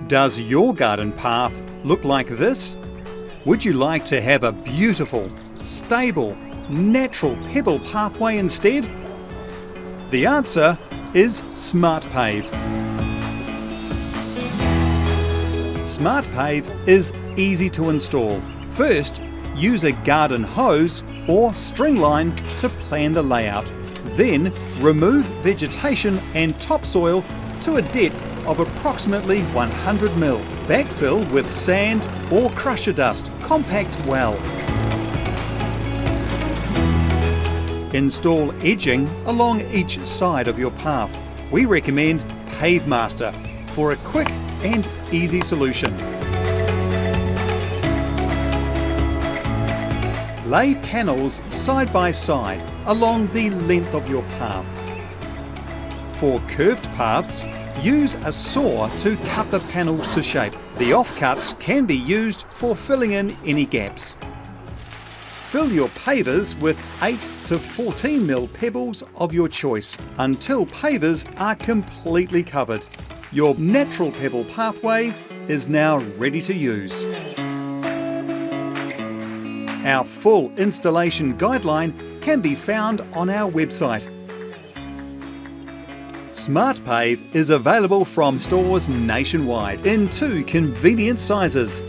Does your garden path look like this? Would you like to have a beautiful, stable, natural pebble pathway instead? The answer is SmartPave. SmartPave is easy to install. First, use a garden hose or string line to plan the layout. Then, remove vegetation and topsoil to a depth of approximately 100 mm. Backfill with sand or crusher dust. Compact well. Install edging along each side of your path. We recommend PaveMaster for a quick and easy solution. Lay panels side by side along the length of your path. For curved paths, use a saw to cut the panels to shape. The offcuts can be used for filling in any gaps. Fill your pavers with 8 to 14 mm pebbles of your choice until pavers are completely covered. Your natural pebble pathway is now ready to use. Our full installation guideline can be found on our website. SmartPave is available from stores nationwide in 2 convenient sizes: